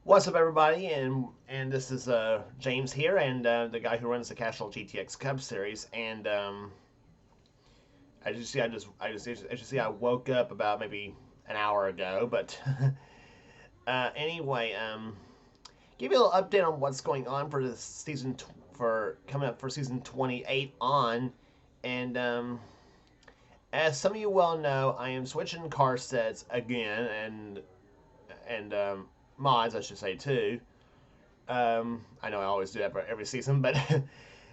What's up, everybody? And this is James here, and the guy who runs the Castrol GTX Cup series. And I woke up about maybe an hour ago, but anyway, give you a little update on what's going on for this season for coming up for season 28 on, and as some of you well know, I am switching car sets again, and mods, I should say, too. I know I always do that for every season, but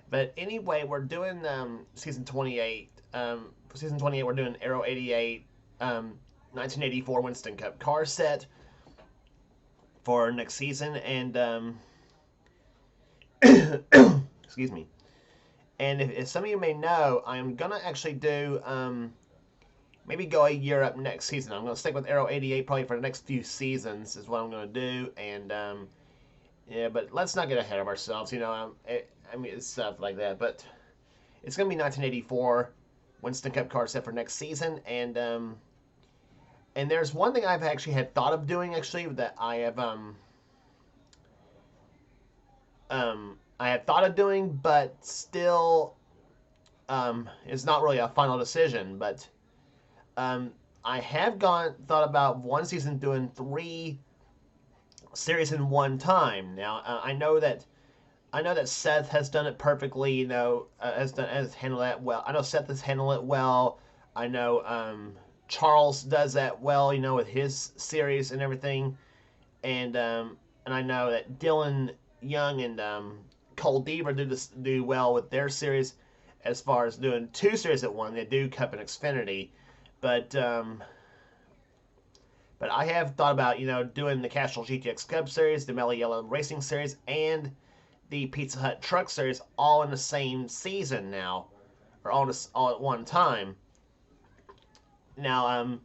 but anyway, we're doing season 28. For season 28, we're doing Aero 88, 1984 Winston Cup car set for next season, and excuse me. And if some of you may know, I'm gonna actually do maybe go a year up next season. I'm gonna stick with Aero 88 probably for the next few seasons is what I'm gonna do, and yeah, but let's not get ahead of ourselves. I mean, it's stuff like that. But it's going to be 1984 Winston Cup car set for next season, and there's one thing I've actually had thought of doing actually that I had thought of doing, but still it's not really a final decision. But I have thought about one season doing three series in one time. Now I know that Seth has done it perfectly. Has handled that well. I know Seth has handled it well. I know Charles does that well. With his series and everything, and I know that Dylan Young and Cole Deaver do well with their series as far as doing two series at one. They do Cup and Xfinity, but but I have thought about doing the Castrol GTX Cup series, the Mellow Yellow Racing series, and the Pizza Hut Truck series all in the same season now, or all at one time. Now,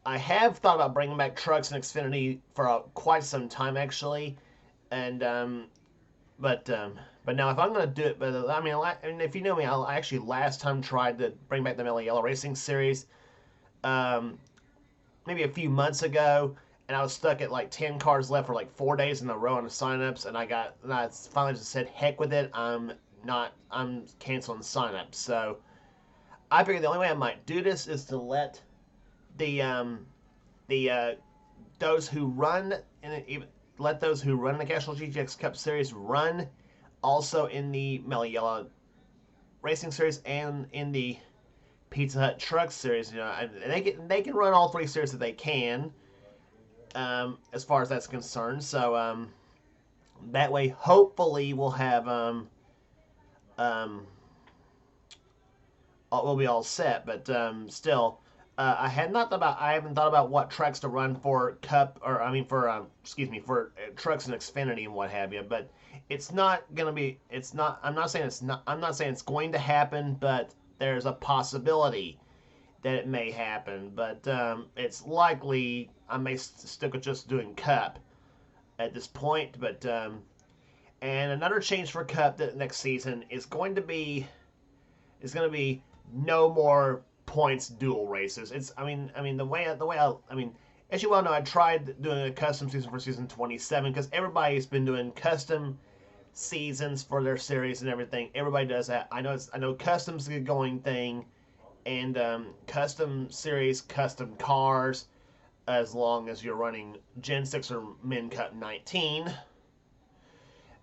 I have thought about bringing back Trucks and Xfinity for quite some time actually, and but now if I'm gonna do it, but I mean, if you know me, I actually last time tried to bring back the Mellow Yellow Racing series, um, maybe a few months ago, and I was stuck at like 10 cars left for like 4 days in a row on the signups, and I finally just said, heck with it, I'm canceling signups. So I figured the only way I might do this is to let the the those who run in let those who run the Castrol GTX Cup Series run also in the Mellow Yellow Racing Series and in the Pizza Hut Truck Series. And they can run all three series if they can, as far as that's concerned. So that way, hopefully, um, we'll be all set. But still, I haven't thought about what trucks to run for Cup, or I mean for excuse me, for trucks and Xfinity and what have you. But it's not gonna be. It's not. I'm not saying it's not. I'm not saying it's going to happen, but there's a possibility that it may happen, but it's likely I may stick with just doing Cup at this point. But and another change for Cup that next season is going to be no more points dual races. It's I mean I mean, as you well know, I tried doing a custom season for season 27 because everybody's been doing custom seasons for their series and everything. Everybody does that. I know custom's a going thing, and custom series, custom cars, as long as you're running Gen 6 or Min Cup 19.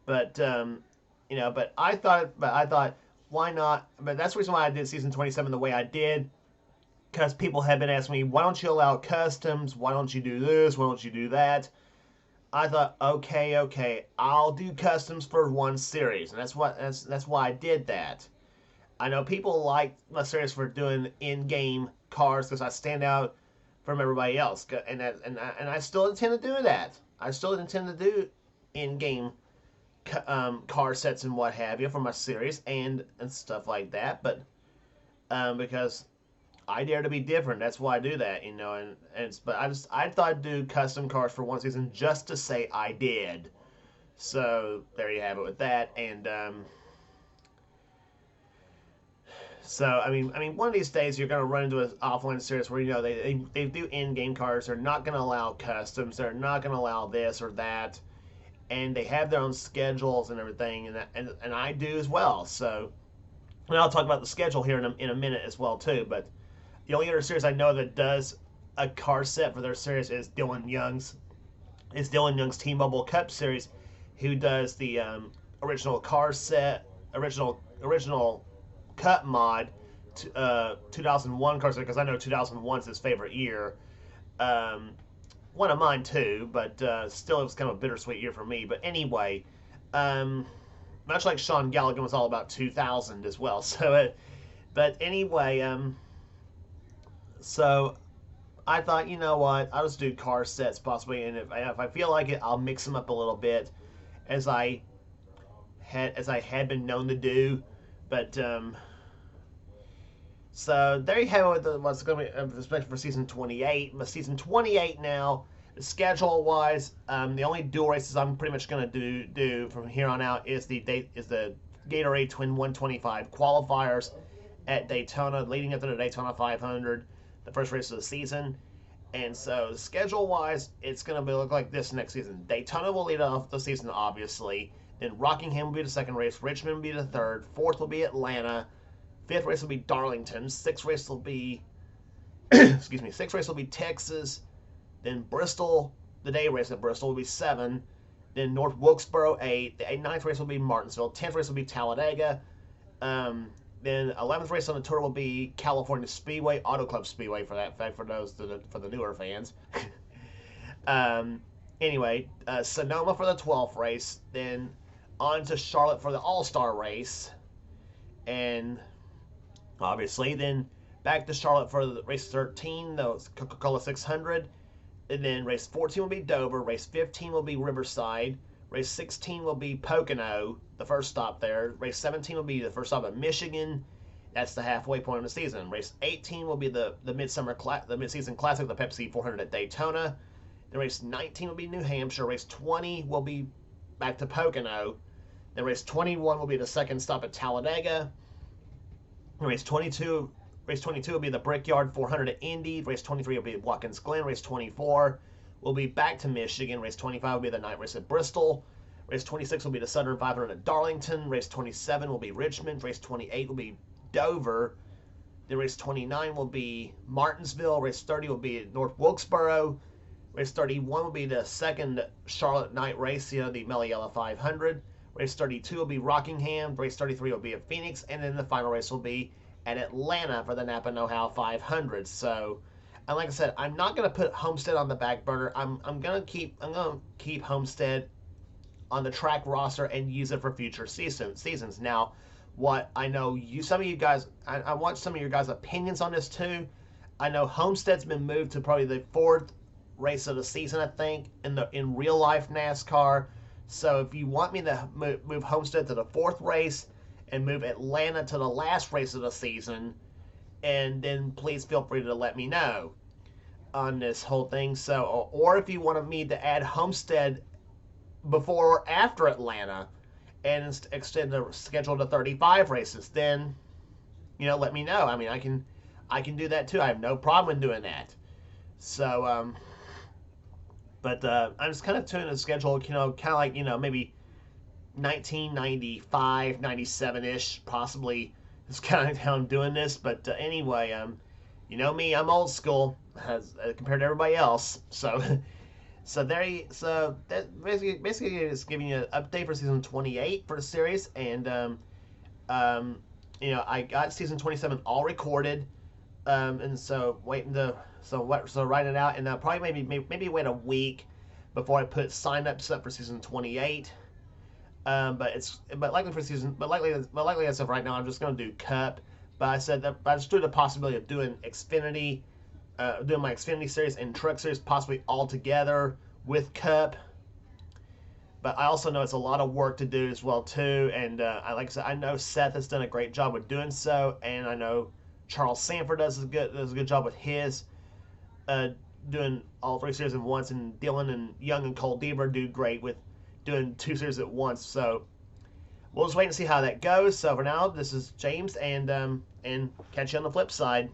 But but I thought, why not? But that's the reason why I did season 27 the way I did, because people have been asking me, why don't you allow customs? Why don't you do this? Why don't you do that? I thought, okay, I'll do customs for one series, and that's why I did that. I know people like my series for doing in-game cars because I stand out from everybody else, and I still intend to do that. I still intend to do in-game car sets and what have you for my series and stuff like that. But because I dare to be different, that's why I do that. But I thought I'd do custom cars for one season just to say I did. So there you have it with that, and So I mean, one of these days you're going to run into an offline series where they do in-game cards. They're not going to allow customs. They're not going to allow this or that, and they have their own schedules and everything, and I do as well. So, and I'll talk about the schedule here in a minute as well too. But the only other series I know that does a card set for their series is Dylan Young's. It's Dylan Young's T-Mobile Cup series, who does the original card set, original Cup mod, 2001 card set, because I know 2001 is his favorite year. Um, One of mine too, but still it was kind of a bittersweet year for me. But anyway, much like Sean Galligan was all about 2000 as well. But anyway, so I thought, you know what, I'll just do car sets possibly, and if I feel like it, I'll mix them up a little bit, as I had been known to do. But so there you have it, what's going to be expected for season 28. But season 28 now, schedule wise, the only dual races I'm pretty much going to do from here on out is the Gatorade Twin 125 qualifiers at Daytona, leading up to the Daytona 500, the first race of the season. And so schedule wise, it's going to look like this next season. Daytona will lead off the season, obviously. Then Rockingham will be the second race. Richmond will be the third. Fourth will be Atlanta. Fifth race will be Darlington. Sixth race will be excuse me. Sixth race will be Texas. Then Bristol, the day race at Bristol will be 7. Then North Wilkesboro 8. The ninth race will be Martinsville. 10th race will be Talladega. Then 11th race on the tour will be California Speedway, Auto Club Speedway for that fact, for the newer fans. Anyway, Sonoma for the 12th race. Then on to Charlotte for the All-Star race. And obviously then back to Charlotte for the race 13, the Coca-Cola 600. And then race 14 will be Dover. Race 15 will be Riverside. Race 16 will be Pocono, the first stop there. Race 17 will be the first stop at Michigan. That's the halfway point of the season. Race 18 will be the mid-season classic, the Pepsi 400 at Daytona. Then race 19 will be New Hampshire. Race 20 will be back to Pocono. Then race 21 will be the second stop at Talladega. Race 22 will be the Brickyard 400 at Indy. Race 23 will be Watkins Glen. Race 24 will be back to Michigan. Race 25 will be the night race at Bristol. Race 26 will be the Southern 500 at Darlington. Race 27 will be Richmond. Race 28 will be Dover. Then race 29 will be Martinsville. Race 30 will be North Wilkesboro. Race 31 will be the second Charlotte night race, the Meliella 500. Race 32 will be Rockingham. Race 33 will be at Phoenix. And then the final race will be at Atlanta for the Napa Know-How 500. So, and like I said, I'm not going to put Homestead on the back burner. I'm going to keep Homestead on the track roster and use it for future seasons. Now, what I know some of you guys, I want some of your guys' opinions on this too. I know Homestead's been moved to probably the 4th race of the season, I think, in real life NASCAR. So if you want me to move Homestead to the 4th race and move Atlanta to the last race of the season, and then please feel free to let me know on this whole thing. So, or if you wanted me to add Homestead before or after Atlanta and extend the schedule to 35 races, then let me know. I mean, I can do that too. I have no problem in doing that. So, but I'm just kind of tuning the schedule, kind of like maybe 1995, 97-ish, possibly. Is kind of how I'm doing this. But anyway, you know me, I'm old school compared to everybody else. So, so that basically is giving you an update for season 28 for the series, and I got season 27 all recorded, and so writing it out, and probably maybe wait a week before I put sign-ups up for season 28. But likely as of right now, I'm just going to do Cup. But I said that I just threw the possibility of doing Xfinity, doing my Xfinity series and Truck series possibly all together with Cup. But I also know it's a lot of work to do as well too. And like I said, I know Seth has done a great job with doing so, and I know Charles Sanford does a good job with his doing all 3 series at once, and Dylan and Young and Cole Deaver do great with doing 2 series at once. So we'll just wait and see how that goes. So for now, this is James, and catch you on the flip side.